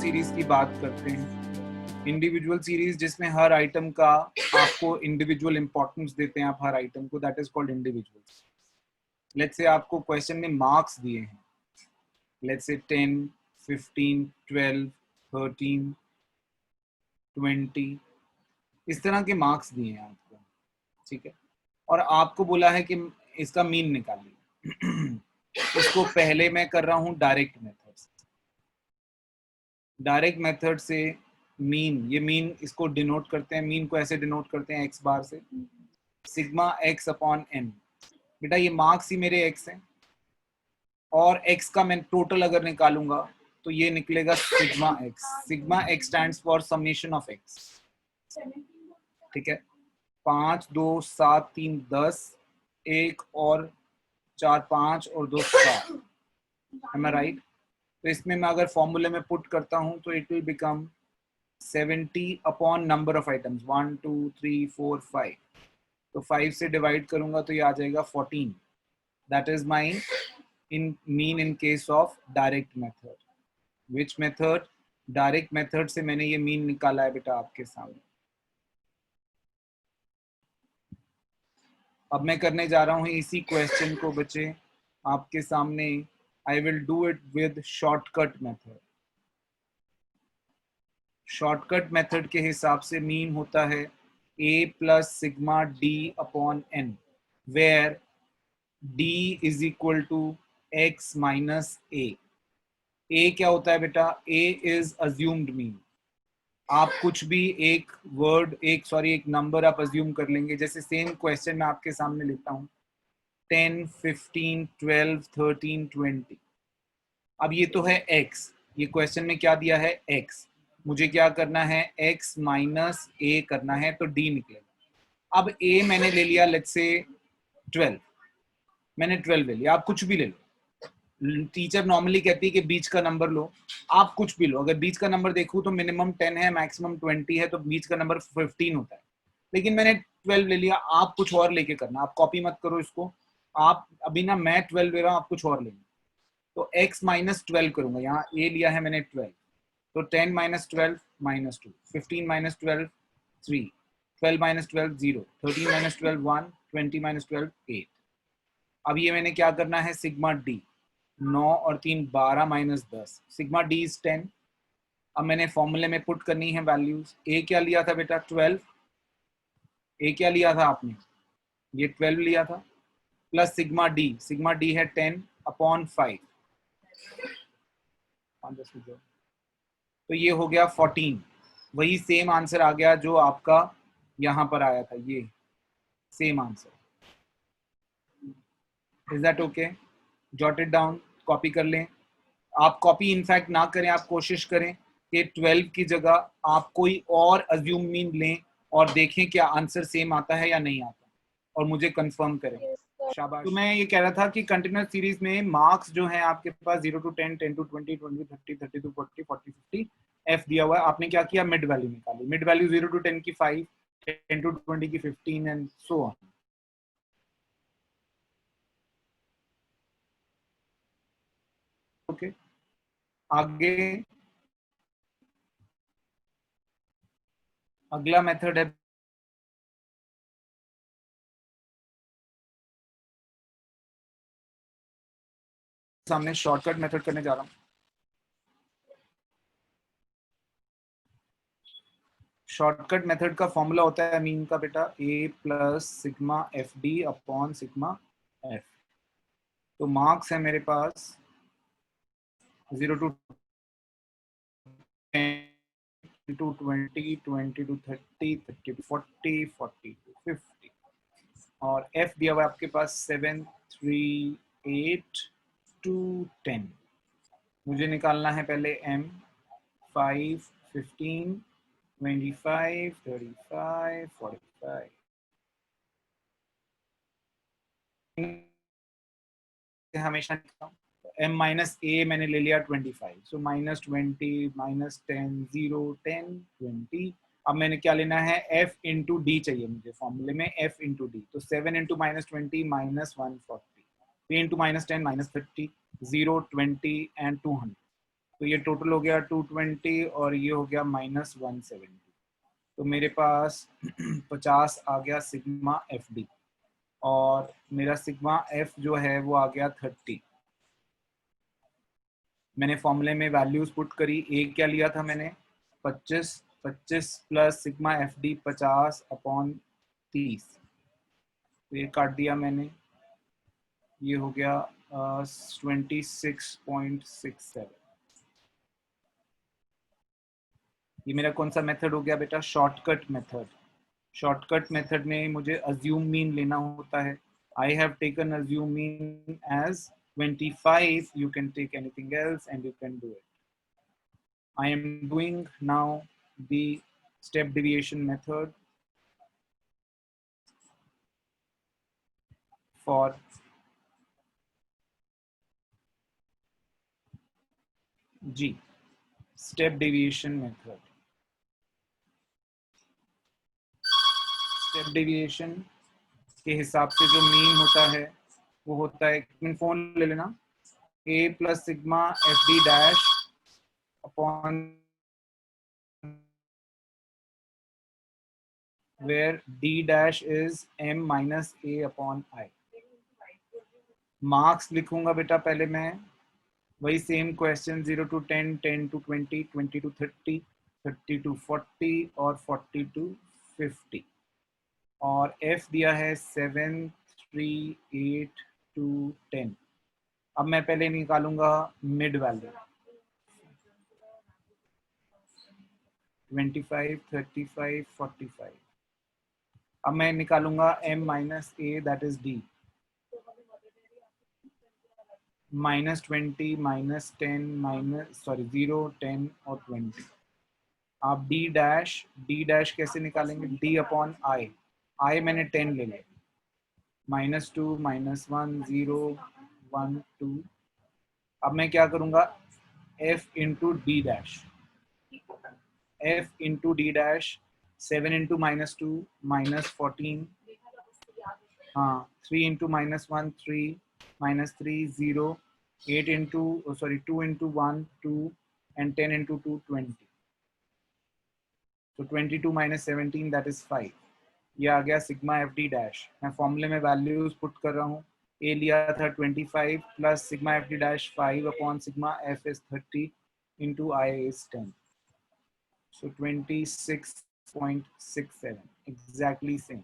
Series की बात करते हैं। इंडिविजुअल सीरीज जिसमें हर आइटम का आपको इंडिविजुअल इंपॉर्टेंस देते हैं आप हर आइटम को, that is called individual. Let's say आपको क्वेश्चन में मार्क्स दिए हैं, लेट्स से 10, 15, 12, 13, 20 इस तरह के मार्क्स दिए हैं आपको, ठीक है। और आपको बोला है कि इसका मीन निकालिए। इसको पहले मैं कर रहा हूं डायरेक्ट मेथड से। डायरेक्ट मेथड से मीन, ये मीन इसको डिनोट करते हैं, मीन को ऐसे डिनोट करते हैं एक्स बार से, सिग्मा एक्स अपॉन एन। बेटा ये मार्क्स ही मेरे एक्स हैं और एक्स का मैं टोटल अगर निकालूंगा तो ये निकलेगा sigma x. Sigma x stands for summation of x, ठीक है। 5, 2, 7, 3, 10, 1 और 4, 5 और 2, 7, am I right? तो इसमें मैं अगर फॉर्मूले में पुट करता हूं तो it will become 70 upon number of items 1, 2, 3, 4, 5। तो 5 से डिवाइड करूंगा तो ये आ जाएगा 14। That is my in mean in case of direct method. Which method? Direct method से मैंने ये मीन निकाला है बेटा आपके सामने। अब मैं करने जा रहा हूं इसी क्वेश्चन को बच्चे आपके सामने। I will do it with shortcut method. Shortcut method के हिसाब से मीन होता है a plus sigma d upon n, where d is equal to x minus a। a क्या होता है बेटा? a is assumed mean. आप कुछ भी एक वर्ड एक नंबर आप अज्यूम कर लेंगे। जैसे सेम क्वेश्चन मैं आपके सामने लिखता हूँ 10, 15, 12, 13, 20। अब ये तो है x, ये क्वेश्चन में क्या दिया है? x। मुझे क्या करना है? x माइनस a करना है, तो d निकलेगा। अब a मैंने ले लिया लेट्स से 12, मैंने 12 ले लिया। आप कुछ भी ले लो, टीचर नॉर्मली कहती है कि बीच का नंबर लो, आप कुछ भी लो। अगर बीच का नंबर देखूं तो मिनिमम 10 है, मैक्सिमम 20 है, तो बीच का नंबर 15 होता है। लेकिन मैंने 12 ले लिया, आप कुछ और लेके करना, आप कॉपी मत करो इसको। आप अभी ना मैं 12 ले रहा हूं, आप कुछ और लेंगे। तो x माइनस 12 करूंगा, यहाँ a लिया है मैंने 12, तो 10 minus 12 minus 2, 15 minus 12 3, 12 minus 12 0, 13 minus 12 1, 20 minus 12 8। अब ये मैंने क्या करना है? सिग्मा d, 9 और 3 12 माइनस 10, सिग्मा d इज 10। अब मैंने फॉर्मूले में पुट करनी है वैल्यूज। a क्या लिया था बेटा? 12। a क्या लिया था आपने? ये 12 लिया था, प्लस सिग्मा d है 10 अपॉन 5, तो ये हो गया 14। वही सेम आंसर आ गया जो आपका यहां पर आया था, ये same answer. Is that okay? Jot it down, copy कर लें। आप कॉपी इनफैक्ट ना करें, आप कोशिश करें कि 12 की जगह आप कोई और अज्यूम मीन लें और देखें क्या आंसर सेम आता है या नहीं आता, और मुझे कंफर्म करें। शाबाश। तो मैं ये कह रहा था कि कंटिन्यूअस सीरीज में मार्क्स जो है आपके पास 0 to 10, 10 to 20, 20 to 30, 30 to 40, 40 50 F दिया हुआ है। आपने क्या किया? मिड वैल्यू निकाली। मिड वैल्यू 0 to 10 की 5, 10 to 20 की 15 एंड सो ऑन। ओके, आगे अगला मेथड है सामने, शॉर्टकट मेथड करने जा रहा हूं। शॉर्टकट मेथड का फॉर्मूला होता है मीन का बेटा a plus sigma F D upon sigma F. तो मार्क्स है मेरे पास 0 to 10 to 20, 20 to 30, 30 to 40, 40 to 50, और f दिया हुआ है आपके पास 7, 3, 8 to 10। मुझे निकालना है पहले m, 5, 15, 25, 35, 45। हमेशा m माइनस a मैंने ले लिया 25, सो माइनस 20, माइनस 10, 0, 10, 20। अब मैंने क्या लेना है? f इंटू डी चाहिए मुझे फॉर्मूले में, f इंटू डी। तो 7 into minus 20 minus 140, p into minus 10 minus 30, 0, 20 and 200। तो ये टोटल हो गया 220 और ये हो गया -170। तो मेरे पास 50 आ गया सिग्मा एफ डी और मेरा सिग्मा एफ जो है वो आ गया 30। मैंने फॉर्मूले में वैल्यूज पुट करी। ए क्या लिया था मैंने 25 25 प्लस सिग्मा एफ डी 50/30। तो ये काट दिया मैंने, ये हो गया 26.67। ये मेरा कौन सा मेथड हो गया बेटा? Shortcut method. शॉर्टकट मेथड में मुझे अज्यूम मीन लेना होता है। I have taken assume mean as 25. You can take anything else and you can do it. I am doing now the step deviation method for G. Step deviation method. Step deviation के हिसाब से जो mean होता है वो होता है, phone ले लेना, a plus sigma F D dash upon where d dash is m minus a upon I. Marks लिखूंगा बेटा पहले मैं, वही same question 0 to 10, 10 to 20, 20 to 30, 30 to 40 और 40 to 50। और f दिया है 7, 3, 8 to 10। अब मैं पहले निकालूंगा मिड वैल्यू 25, 35, 45। अब मैं निकालूंगा m minus a that is d, -20, -10, -0, 10 और 20। आप d डैश कैसे निकालेंगे? d अपॉन i मैंने 10 ले लिया, -2, -1, 0, 1, 2। अब मैं क्या करूंगा? f into D dash, f into D dash 7 into -2 -14, हाँ 3 into -1 3 -3 0, 8 into 2 into 1 2 and 10 into 2 20। तो 22 minus 17 that is 5। ये आ गया सिग्मा एफ डी डैश। मैं फॉर्मूले में वैल्यूज पुट कर रहा हूँ। ए लिया था 25 plus sigma F D dash 5 upon sigma F is 30 into I is 10। So 26.67 exactly same.